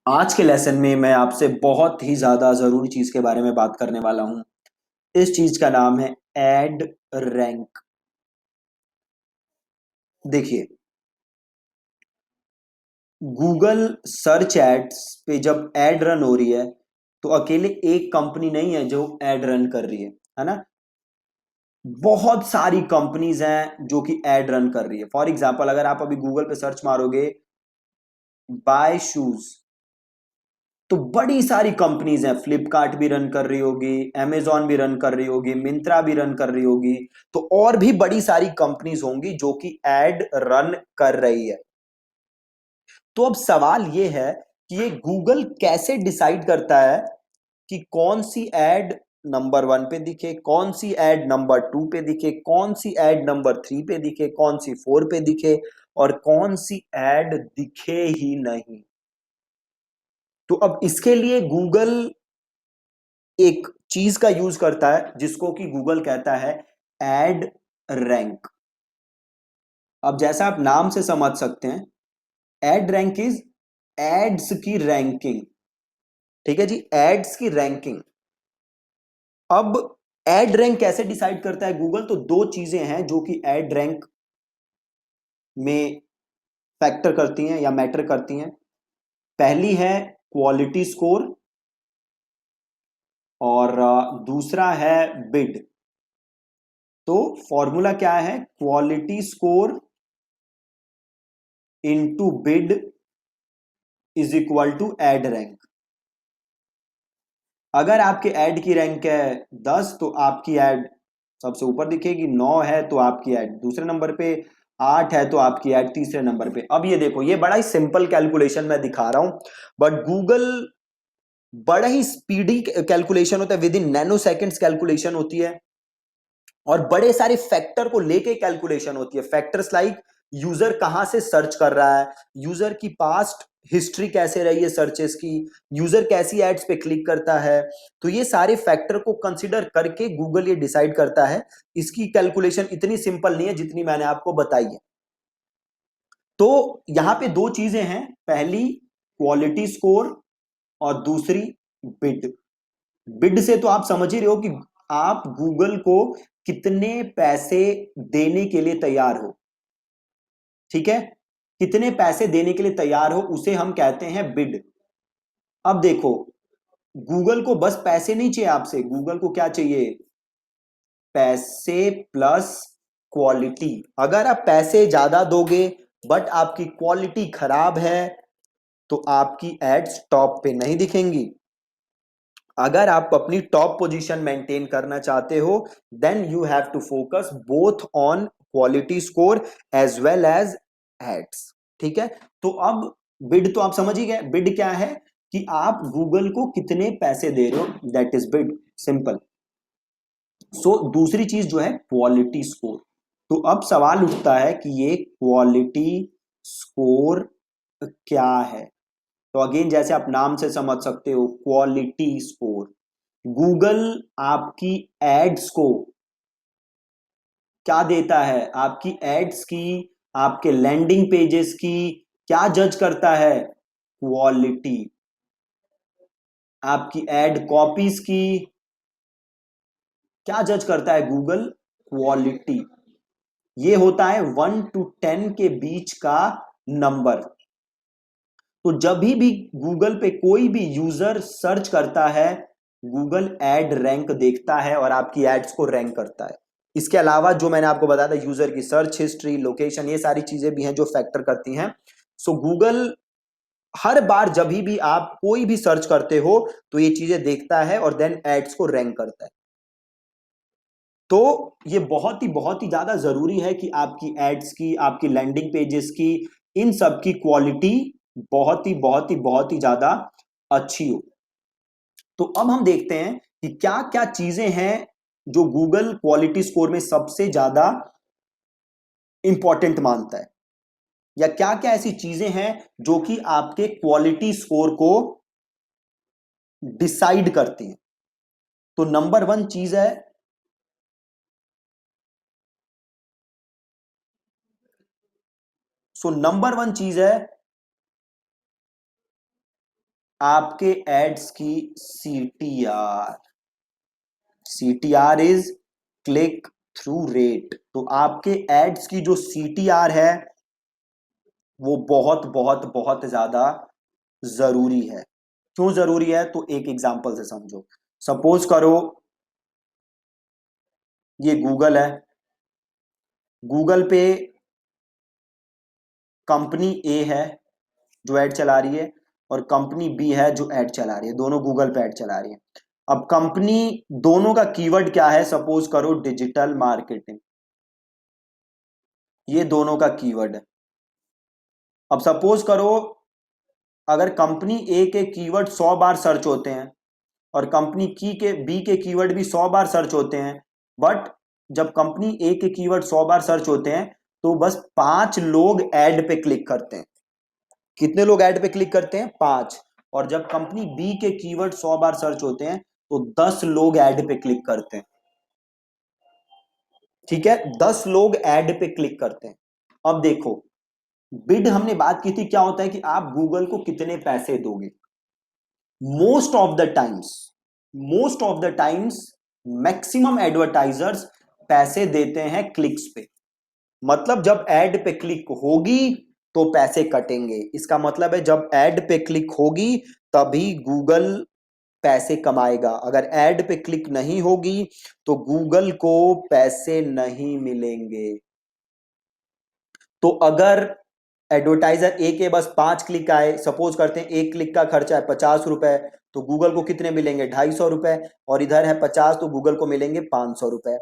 आज के लेसन में मैं आपसे बहुत ही ज्यादा जरूरी चीज के बारे में बात करने वाला हूं। इस चीज का नाम है एड रैंक। देखिए, गूगल सर्च एड्स पे जब एड रन हो रही है तो अकेले एक कंपनी नहीं है जो एड रन कर रही है ना। बहुत सारी कंपनीज हैं जो कि एड रन कर रही है। फॉर एग्जांपल, अगर आप अभी गूगल पे सर्च मारोगे बाय शूज, तो बड़ी सारी कंपनीज हैं। फ्लिपकार्ट भी रन कर रही होगी, amazon भी रन कर रही होगी, मिंत्रा भी रन कर रही होगी। तो और भी बड़ी सारी कंपनीज होंगी जो कि एड रन कर रही है। तो अब सवाल यह है कि ये गूगल कैसे डिसाइड करता है कि कौन सी एड नंबर 1 पे दिखे, कौन सी एड नंबर 2 पे दिखे, कौन सी एड नंबर 3 पे दिखे, कौन सी 4 पे दिखे और कौन सी एड दिखे ही नहीं। तो अब इसके लिए गूगल एक चीज का यूज करता है जिसको कि गूगल कहता है एड रैंक। अब जैसा आप नाम से समझ सकते हैं, एड रैंक इज एड्स की रैंकिंग। ठीक है जी, एड्स की रैंकिंग। अब एड रैंक कैसे डिसाइड करता है गूगल? तो दो चीजें हैं जो कि एड रैंक में फैक्टर करती हैं या मैटर करती हैं। पहली है क्वालिटी स्कोर और दूसरा है बिड। तो फॉर्मूला क्या है? Quality score into bid is equal to ad rank. अगर आपके ऐड की रैंक है 10 तो आपकी ऐड सबसे ऊपर दिखेगी, 9 है तो आपकी ऐड दूसरे नंबर पे, 8 है तो आपकी ऐड तीसरे नंबर पे। अब ये देखो, ये बड़ा ही सिंपल कैलकुलेशन मैं दिखा रहा हूं, बट गूगल बड़ा ही स्पीडी कैलकुलेशन होता है, with in nano seconds calculation होती है और बड़े सारे फैक्टर को लेके कैलकुलेशन होती है। फैक्टर्स लाइक यूजर कहां से सर्च कर रहा है, यूजर की पास्ट हिस्ट्री कैसे रही है सर्चेस की, यूजर कैसी एड्स पे क्लिक करता है। तो ये सारे फैक्टर को कंसीडर करके गूगल ये डिसाइड करता है। इसकी कैलकुलेशन इतनी सिंपल नहीं है जितनी मैंने आपको बताई है। तो यहां पे दो चीजें हैं, पहली क्वालिटी स्कोर और दूसरी बिड। बिड से तो आप समझ ही रहे हो कि आप गूगल को कितने पैसे देने के लिए तैयार हो। ठीक है, कितने पैसे देने के लिए तैयार हो उसे हम कहते हैं बिड। अब देखो, गूगल को बस पैसे नहीं चाहिए आपसे, गूगल को क्या चाहिए? पैसे प्लस क्वालिटी। अगर आप पैसे ज्यादा दोगे बट आपकी क्वालिटी खराब है तो आपकी एड्स टॉप पे नहीं दिखेंगी। अगर आप अपनी टॉप पोजीशन मेंटेन करना चाहते हो then you have to focus both on quality score as well as ads. ठीक है, तो अब बिड तो आप समझ ही गए। बिड क्या है? कि आप गूगल को कितने पैसे दे रहे हो, दैट इज बिड, सिंपल। सो दूसरी चीज जो है क्वालिटी स्कोर। तो अब सवाल उठता है कि ये क्वालिटी स्कोर क्या है? तो अगेन, जैसे आप नाम से समझ सकते हो, क्वालिटी स्कोर। गूगल आपकी एड्स को क्या देता है? आपकी एड्स की, आपके लैंडिंग पेजेस की क्या जज करता है? क्वालिटी। आपकी एड कॉपीज की क्या जज करता है गूगल? क्वालिटी। ये होता है 1 to 10 के बीच का नंबर। तो जब भी गूगल पे कोई भी यूजर सर्च करता है, गूगल एड रैंक देखता है और आपकी एड्स को रैंक करता है। इसके अलावा जो मैंने आपको बताया था, यूजर की सर्च हिस्ट्री, लोकेशन, ये सारी चीजें भी हैं जो फैक्टर करती हैं। सो गूगल हर बार जब भी आप कोई भी सर्च करते हो तो ये चीजें देखता है और देन एड्स को रैंक करता है। तो ये बहुत ही ज्यादा जरूरी है कि आपकी एड्स की, आपकी लैंडिंग पेजेस की, इन सब की क्वालिटी बहुत ही ज्यादा अच्छी हो। तो अब हम देखते हैं कि क्या क्या चीजें हैं जो गूगल क्वालिटी स्कोर में सबसे ज्यादा इंपॉर्टेंट मानता है, या क्या क्या ऐसी चीजें हैं जो कि आपके क्वालिटी स्कोर को डिसाइड करती हैं। तो नंबर 1 चीज है, नंबर 1 चीज है आपके एड्स की CTR, CTR is click through rate. तो आपके एड्स की जो सीटीआर है वो बहुत बहुत बहुत ज्यादा जरूरी है। क्यों जरूरी है? तो एक एग्जांपल से समझो। सपोज करो ये गूगल है, गूगल पे कंपनी ए है जो ऐड चला रही है और कंपनी बी है जो ऐड चला रही है, दोनों गूगल पे ऐड चला रही है। अब कंपनी दोनों का कीवर्ड क्या है? सपोज करो डिजिटल मार्केटिंग, ये दोनों का कीवर्ड है। अब सपोज करो अगर कंपनी ए के कीवर्ड 100 बार सर्च होते हैं और कंपनी की के बी के कीवर्ड भी 100 बार सर्च होते हैं, बट जब कंपनी ए के कीवर्ड 100 बार सर्च होते हैं तो बस 5 लोग ऐड पे क्लिक करते हैं। कितने लोग ऐड पे क्लिक करते हैं? 5। और जब कंपनी बी के कीवर्ड 100 बार सर्च होते हैं तो 10 लोग ऐड पे क्लिक करते हैं। ठीक है, 10 लोग ऐड पे क्लिक करते हैं। अब देखो, बिड हमने बात की थी, क्या होता है कि आप गूगल को कितने पैसे दोगे। Most of the times, most of the times maximum advertisers पैसे देते हैं क्लिक्स पे। मतलब जब एड पे क्लिक होगी तो पैसे कटेंगे। इसका मतलब है जब एड पे क्लिक होगी तभी गूगल पैसे कमाएगा। अगर एड पे क्लिक नहीं होगी तो गूगल को पैसे नहीं मिलेंगे। तो अगर एडवर्टाइजर ए के बस 5 क्लिक आए, सपोज करते हैं एक क्लिक का खर्चा है 50 रुपए, तो गूगल को कितने मिलेंगे? 250 रुपए। और इधर है 50 तो गूगल को मिलेंगे 500 रुपए।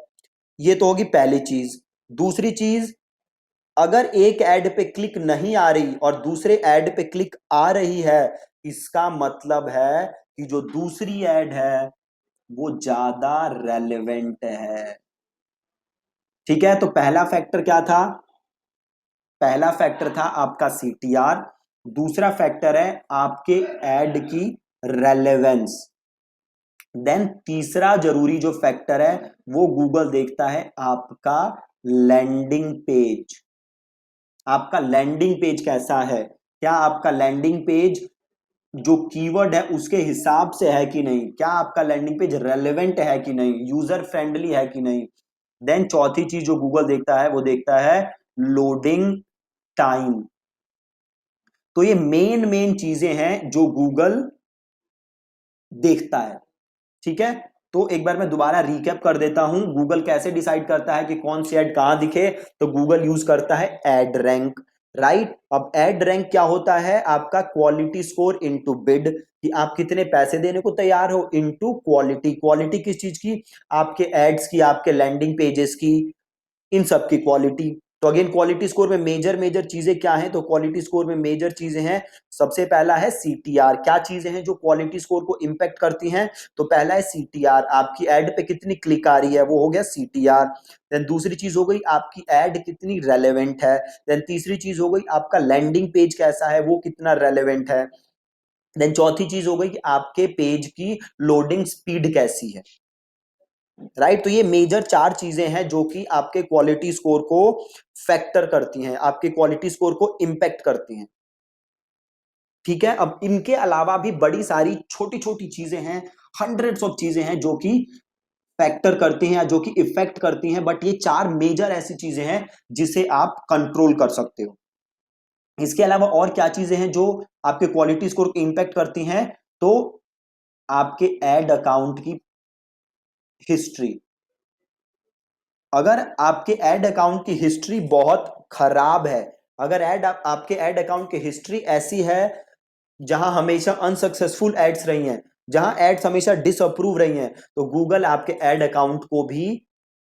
ये तो होगी पहली चीज। दूसरी चीज, अगर एक ऐड पे क्लिक नहीं आ रही और दूसरे ऐड पे क्लिक आ रही है, इसका मतलब है कि जो दूसरी ऐड है वो ज्यादा रेलेवेंट है। ठीक है, तो पहला फैक्टर क्या था? पहला फैक्टर था आपका सीटीआर। दूसरा फैक्टर है आपके ऐड की रेलेवेंस। देन तीसरा जरूरी जो फैक्टर है वो गूगल देखता है आपका लैंडिंग पेज। आपका लैंडिंग पेज कैसा है? क्या आपका लैंडिंग पेज जो कीवर्ड है उसके हिसाब से है कि नहीं? क्या आपका लैंडिंग पेज रेलेवेंट है कि नहीं? यूजर फ्रेंडली है कि नहीं? देन चौथी चीज जो गूगल देखता है वो देखता है लोडिंग टाइम। तो ये मेन मेन चीजें हैं जो गूगल देखता है। ठीक है, तो एक बार मैं दोबारा रिकैप कर देता हूं गूगल कैसे डिसाइड करता है कि कौन सी ऐड कहां दिखे। तो गूगल यूज करता है एड रैंक, राइट। अब एड रैंक क्या होता है? आपका क्वालिटी स्कोर इनटू बिड, कि आप कितने पैसे देने को तैयार हो, इनटू क्वालिटी। क्वालिटी किस चीज की? आपके एड्स की, आपके लैंडिंग पेजेस की, इन सब की क्वालिटी। तो अगेन क्वालिटी स्कोर में मेजर मेजर चीजें क्या हैं? तो क्वालिटी स्कोर में मेजर चीजें हैं, सबसे पहला है सीटीआर। क्या चीजें हैं जो क्वालिटी स्कोर को इंपैक्ट करती हैं? तो पहला है सीटीआर, आपकी एड पे कितनी क्लिक आ रही है, वो हो गया सीटीआर। देन दूसरी चीज हो गई आपकी एड कितनी रेलेवेंट है। देन तीसरी चीज हो गई आपका लैंडिंग पेज कैसा है, वो कितना रेलेवेंट है। देन चौथी चीज हो गई कि आपके पेज की लोडिंग स्पीड कैसी है, राइट। तो ये मेजर 4 चीजें हैं जो कि आपके क्वालिटी स्कोर को फैक्टर करती हैं, आपके क्वालिटी स्कोर को इंपैक्ट करती हैं। ठीक है, अब इनके अलावा भी बड़ी सारी छोटी छोटी चीजें हैं, हंड्रेड्स ऑफ चीजें हैं जो कि फैक्टर करती हैं या जो कि इफेक्ट करती हैं, बट ये 4 मेजर ऐसी चीजें हैं जिसे आप कंट्रोल कर सकते हो। इसके अलावा और क्या चीजें हैं जो आपके क्वालिटी स्कोर को इंपैक्ट करती हैं? तो आपके एड अकाउंट की हिस्ट्री। अगर आपके एड अकाउंट की हिस्ट्री बहुत खराब है, अगर आपके एड अकाउंट की हिस्ट्री ऐसी है जहां हमेशा अनसक्सेसफुल एड्स रही हैं, जहां एड्स हमेशा डिसअप्रूव रही हैं, तो गूगल आपके एड अकाउंट को भी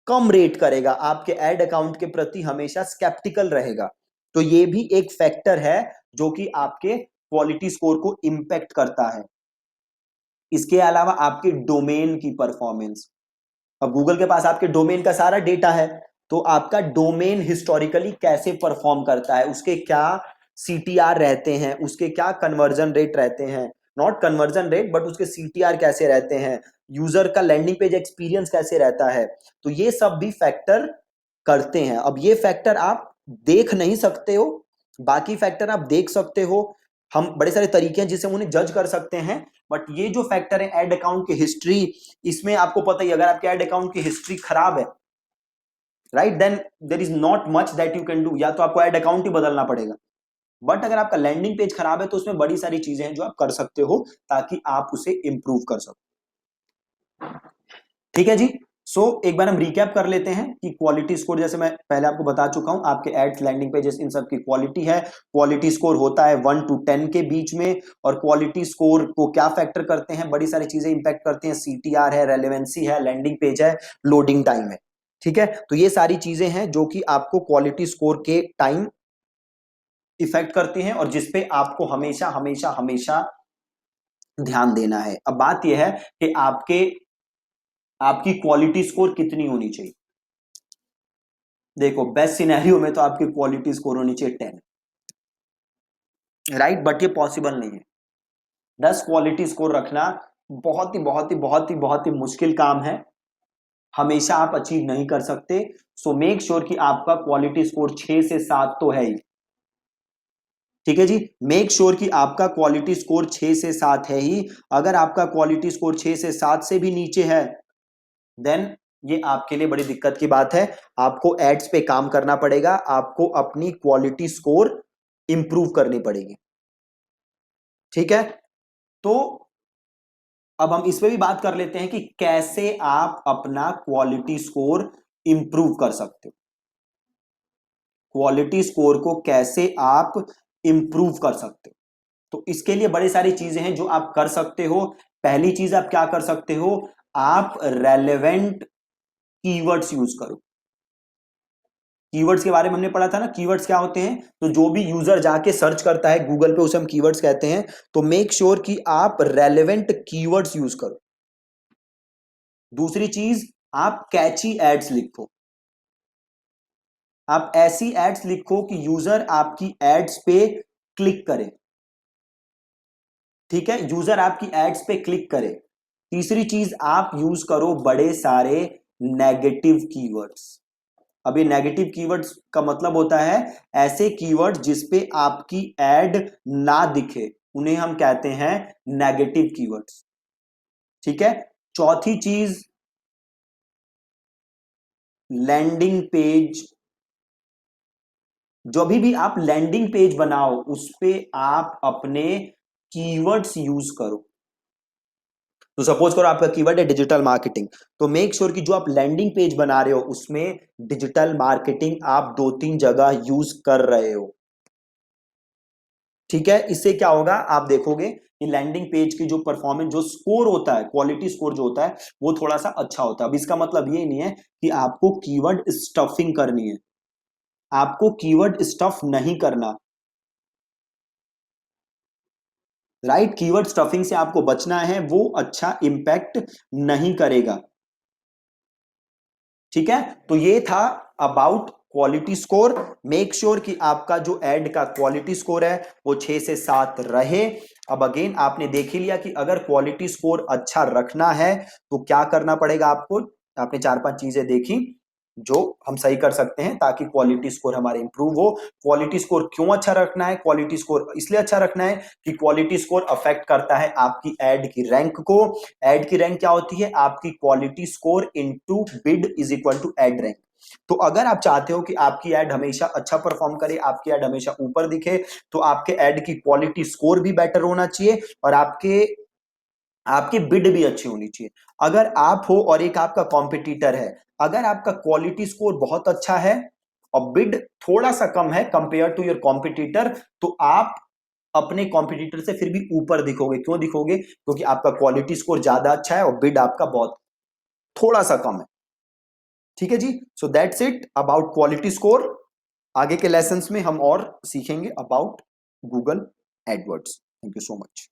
कम रेट करेगा, आपके एड अकाउंट के प्रति हमेशा स्केप्टिकल रहेगा। तो ये भी एक फैक्टर है जो कि आपके क्वालिटी स्कोर को इंपैक्ट करता है। इसके अलावा आपके डोमेन की परफॉर्मेंस। अब गूगल के पास आपके डोमेन का सारा डेटा है, तो आपका डोमेन हिस्टोरिकली कैसे परफॉर्म करता है, उसके क्या सीटीआर रहते हैं, उसके क्या कन्वर्जन रेट रहते हैं, नॉट कन्वर्जन रेट बट उसके सीटीआर कैसे रहते हैं, यूजर का लैंडिंग पेज एक्सपीरियंस कैसे रहता है। तो ये सब भी फैक्टर करते हैं। अब ये फैक्टर आप देख नहीं सकते हो, बाकी फैक्टर आप देख सकते हो। हम बड़े सारे तरीके हैं जिससे हम उन्हें जज कर सकते हैं, बट ये जो फैक्टर है एड अकाउंट की हिस्ट्री, इसमें आपको पता ही अगर आपके एड अकाउंट की हिस्ट्री खराब है, right, then there is not much that you can do, या तो आपको एड अकाउंट ही बदलना पड़ेगा। बट अगर आपका लैंडिंग पेज खराब है तो उसमें बड़ी सारी चीजें हैं जो आप कर सकते हो ताकि आप उसे इंप्रूव कर सको। ठीक है जी। एक बार हम रिकैप कर लेते हैं कि क्वालिटी स्कोर, जैसे मैं पहले आपको बता चुका हूं, आपके एड्स, लैंडिंग पेजेस, इन सब की क्वालिटी है। क्वालिटी स्कोर होता है 1 to 10 के बीच में, और क्वालिटी स्कोर को क्या फैक्टर करते हैं, बड़ी सारी चीजें इंपैक्ट करते हैं, CTR है, रेलेवेंसी है, लैंडिंग पेज है, लोडिंग टाइम है। ठीक है, तो ये सारी चीजें हैं जो कि आपको क्वालिटी स्कोर के टाइम इफेक्ट करती हैं और जिसपे आपको हमेशा हमेशा हमेशा ध्यान देना है। अब बात यह है कि आपकी क्वालिटी स्कोर कितनी होनी चाहिए। देखो बेस्ट सिनेरियो में तो आपकी क्वालिटी स्कोर होनी चाहिए 10, राइट, बट ये पॉसिबल नहीं है। 10 क्वालिटी स्कोर रखना बहुत ही बहुत ही बहुत ही बहुत ही मुश्किल काम है, हमेशा आप अचीव नहीं कर सकते। सो मेक श्योर कि आपका क्वालिटी स्कोर 6 से 7 तो है ही। ठीक है जी, मेक श्योर कि आपका क्वालिटी स्कोर 6 से 7 है ही। अगर आपका क्वालिटी स्कोर 6 से 7 से भी नीचे है, देन ये आपके लिए बड़ी दिक्कत की बात है। आपको एड्स पे काम करना पड़ेगा, आपको अपनी क्वालिटी स्कोर इंप्रूव करनी पड़ेगी। ठीक है, तो अब हम इस पे भी बात कर लेते हैं कि कैसे आप अपना क्वालिटी स्कोर इंप्रूव कर सकते हो। क्वालिटी स्कोर को कैसे आप इंप्रूव कर सकते हो, तो इसके लिए बड़ी सारी चीजें हैं जो आप कर सकते हो। पहली चीज आप क्या कर सकते हो, आप रेलेवेंट कीवर्ड्स यूज करो। कीवर्ड्स के बारे में हमने पढ़ा था ना, कीवर्ड्स क्या होते हैं, तो जो भी यूजर जाके सर्च करता है गूगल पे उसे हम कीवर्ड्स कहते हैं। तो मेक श्योर कि आप रेलेवेंट कीवर्ड्स यूज करो। दूसरी चीज, आप कैची एड्स लिखो। आप ऐसी एड्स लिखो कि यूजर आपकी एड्स पे क्लिक करे। ठीक है, यूजर आपकी एड्स पे क्लिक करे। तीसरी चीज, आप यूज करो बड़े सारे नेगेटिव कीवर्ड्स। अब ये नेगेटिव कीवर्ड्स का मतलब होता है ऐसे कीवर्ड्स जिसपे आपकी एड ना दिखे, उन्हें हम कहते हैं नेगेटिव कीवर्ड्स। ठीक है, चौथी चीज, लैंडिंग पेज, जो भी आप लैंडिंग पेज बनाओ उस पे आप अपने कीवर्ड्स यूज करो। तो सपोज करो आपका कीवर्ड है डिजिटल मार्केटिंग, तो मेक श्योर कि जो आप लैंडिंग पेज बना रहे हो उसमें डिजिटल मार्केटिंग आप 2-3 जगह यूज कर रहे हो। ठीक है, इससे क्या होगा, आप देखोगे कि लैंडिंग पेज की जो परफॉर्मेंस, जो स्कोर होता है, क्वालिटी स्कोर जो होता है वो थोड़ा सा अच्छा होता है। अब इसका मतलब ये नहीं है कि आपको कीवर्ड स्टफिंग करनी है, आपको कीवर्ड स्टफ नहीं करना, राइट। कीवर्ड स्टफिंग से आपको बचना है, वो अच्छा इंपैक्ट नहीं करेगा। ठीक है, तो ये था about quality score. Make sure कि आपका जो एड का क्वालिटी स्कोर है वो 6 से 7 रहे। अब अगेन आपने देख ही लिया कि अगर क्वालिटी स्कोर अच्छा रखना है तो क्या करना पड़ेगा आपको। आपने 4-5 चीजें देखी जो हम सही कर सकते हैं ताकि क्वालिटी स्कोर हमारे इंप्रूव हो। क्वालिटी स्कोर क्यों अच्छा रखना है, क्वालिटी स्कोर इसलिए अच्छा रखना है कि क्वालिटी स्कोर अफेक्ट करता है आपकी एड की रैंक को। एड की रैंक क्या होती है, आपकी quality score into bid is equal to ad rank. तो अगर आप चाहते हो कि आपकी एड हमेशा अच्छा परफॉर्म करे, आपकी एड हमेशा ऊपर दिखे, तो आपके एड की क्वालिटी स्कोर भी बेटर होना चाहिए और आपकी बिड भी अच्छी होनी चाहिए। अगर आप हो और एक आपका कॉम्पिटिटर है, अगर आपका क्वालिटी स्कोर बहुत अच्छा है और बिड थोड़ा सा कम है कंपेयर टू योर कॉम्पिटिटर, तो आप अपने कॉम्पिटिटर से फिर भी ऊपर दिखोगे। क्यों दिखोगे, क्योंकि आपका क्वालिटी स्कोर ज्यादा अच्छा है और बिड आपका बहुत थोड़ा सा कम है। ठीक है जी, so that's it about quality score. आगे के लेसन्स में हम और सीखेंगे about Google AdWords. Thank you so much.